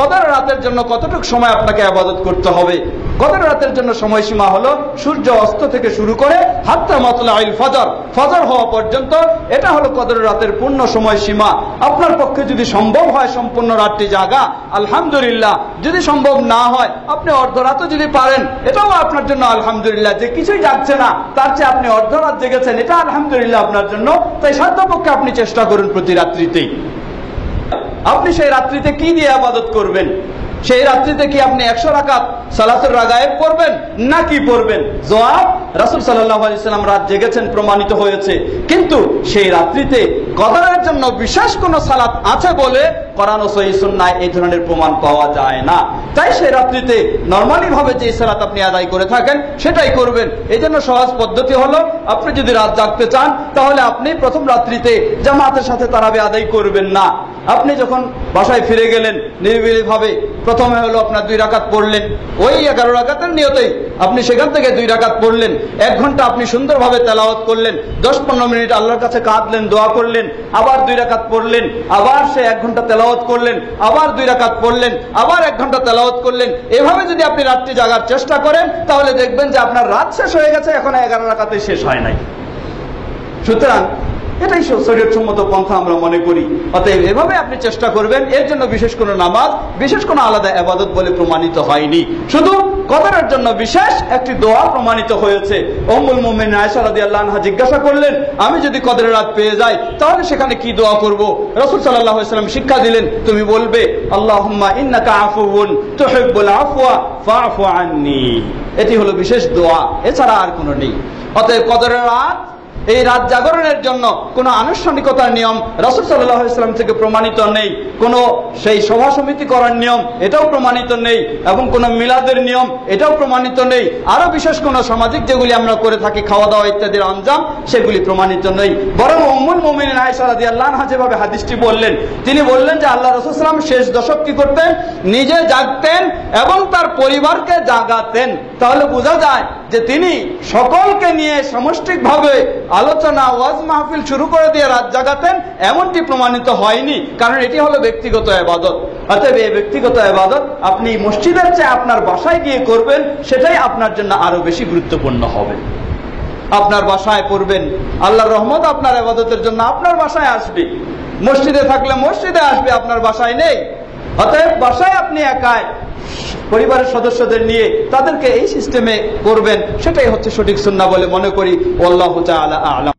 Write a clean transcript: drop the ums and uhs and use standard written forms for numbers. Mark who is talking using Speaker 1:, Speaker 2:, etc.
Speaker 1: কদর রাতের জন্য কতটুকু সময় আপনাকে ইবাদত করতে হবে। কদর রাতের জন্য সময়সীমা হলো সূর্য অস্ত থেকে শুরু করে হাত্তা মাতলাইল ফজর, ফজর হওয়া পর্যন্ত, এটা হলো কদর রাতের পূর্ণ সময়সীমা। আপনার পক্ষে যদি সম্ভব হয় সম্পূর্ণ রাতটি জাগা, আলহামদুলিল্লাহ। যদি সম্ভব না হয়, আপনি অর্ধরাতও যদি পারেন, এটাও আপনার জন্য আলহামদুলিল্লাহ। যে কিছুই যাচ্ছে না, তার চেয়ে আপনি অর্ধরাত জেগেছেন, এটা আলহামদুলিল্লাহ আপনার জন্য। তাই সাধ্যপক্ষে আপনি চেষ্টা করুন প্রতি রাত্রিতেই। আপনি সেই রাত্রিতে কি দিয়ে ইবাদত করবেন? সেই রাত্রিতে কি আপনি 100 রাকাত সালাতুর রাগায়েব পড়বেন নাকি পড়বেন? জবাব, রাসূল সাল্লাল্লাহু আলাইহি সাল্লাম রাত জেগেছেন, প্রমাণিত হয়েছে। কিন্তু সেই রাত্রিতে কদরের জন্য বিশেষ কোন সালাত আছে বলে কোরআন ও সহিহ সুন্নাহয় এই ধরনের প্রমাণ পাওয়া যায় না। তাই সেই রাত্রিতে নরমালি ভাবে যে সালাত আপনি আদায় করে থাকেন সেটাই করবেন। এই জন্য সহজ পদ্ধতি হলো, আপনি যদি রাত জাগতে চান তাহলে আপনি প্রথম রাত্রিতে জামাতের সাথে তারাবি আদায় করবেন না। আপনি যখন বাসায় ফিরে গেলেন নিরিবিলি ভাবে, প্রথমে হলো আপনার 2 রাকাত পড়লেন, ওই 11 রাকাতের নিয়তেই আপনি সেখান থেকে 2 রাকাত পড়লেন। 1 ঘন্টা আপনি সুন্দরভাবে তেলাওয়াত করলেন, 10-15 মিনিট আল্লাহর কাছে কাঁদলেন, দোয়া করলেন, আবার 2 রাকাত পড়লেন, আবার সে 1 ঘন্টা তেলাওয়াত করলেন, আবার 2 রাকাত পড়লেন, আবার 1 ঘন্টা তেলাওয়াত করলেন। এভাবে যদি আপনি রাতটি জাগার চেষ্টা করেন তাহলে দেখবেন যে আপনার রাত শেষ হয়ে গেছে, এখন 11 রাকাতে শেষ হয় নাই। সুতরাং এটাই শরীয়তসম্মত পন্থা আমরা মনে করি। অতএব এভাবে আপনি চেষ্টা করবেন। এর জন্য বিশেষ কোনো নামাজ, বিশেষ কোনো আলাদা ইবাদত বলে প্রমাণিত হয়নি। শুধু কদরের জন্য বিশেষ একটি দোয়া প্রমাণিত হয়েছে। উম্মুল মুমিনিন আয়েশা রাদিয়াল্লাহু আনহা জিজ্ঞাসা করলেন, আমি যদি কদরের রাত পেয়ে যাই তাহলে সেখানে কি দোয়া করব? রাসূল সাল্লাল্লাহু আলাইহি ওয়াসাল্লাম শিক্ষা দিলেন, তুমি বলবে আল্লাহুম্মা ইন্নাকা আফুউন তুহিব্বুল আফওয়া ফাআফু আন্নী। এটি হলো বিশেষ দোয়া, এছাড়া আর কোনো নেই। অতএব কদরের রাত, এই রাত জাগরণের জন্য কোন আনুষ্ঠানিকতার নিয়ম রাসূল সাল্লাল্লাহু আলাইহি ওয়াসাল্লাম থেকে প্রমাণিত নেই। কোন সেই সভা সমিতি করার নিয়ম এটাও প্রমাণিত নেই, এবং কোন মিলাদের নিয়ম এটাও প্রমাণিত নেই। আরো বিশেষ কোন সামাজিক যেগুলি আমরা করে থাকি, খাওয়া দাওয়া ইত্যাদির আঞ্জাম, সেগুলি প্রমাণিত নেই। বরং উম্মুল মুমিনিন আয়েশা রাদিয়াল্লাহু আনহা যেভাবে হাদিসটি বললেন, তিনি বললেন যে আল্লাহ রাসূল সাল্লাল্লাহু আলাইহি ওয়াসাল্লাম শেষ দশক কি করতেন? নিজে জাগতেন এবং তার পরিবারকে জাগাতেন। তাহলে বোঝা যায় যে তিনি সকলকে নিয়ে সামষ্টিকভাবে আলোচনা, ওয়াজ মাহফিল শুরু করে দিয়ে রাত জাগাতেন, এমনটি প্রমাণিত হয়নি। কারণ এটি হলো ব্যক্তিগত ইবাদত। অতএব এই ব্যক্তিগত ইবাদত আপনি মসজিদের চেয়ে আপনার বাসায় গিয়ে করবেন, সেটাই আপনার জন্য আরো বেশি গুরুত্বপূর্ণ হবে। আপনার বাসায় পড়বেন, আল্লাহর রহমত আপনার ইবাদতের জন্য আপনার বাসায় আসবে। মসজিদে থাকলে মসজিদে আসবে, আপনার বাসায় নেই। অতএব বাসায় আপনি একাই পরিবারের সদস্যদের নিয়ে তাদেরকে এই সিস্টেমে করবেন, সেটাই হচ্ছে সঠিক সুন্নাহ বলে মনে করি। আল্লাহু তাআলা আ'লাম।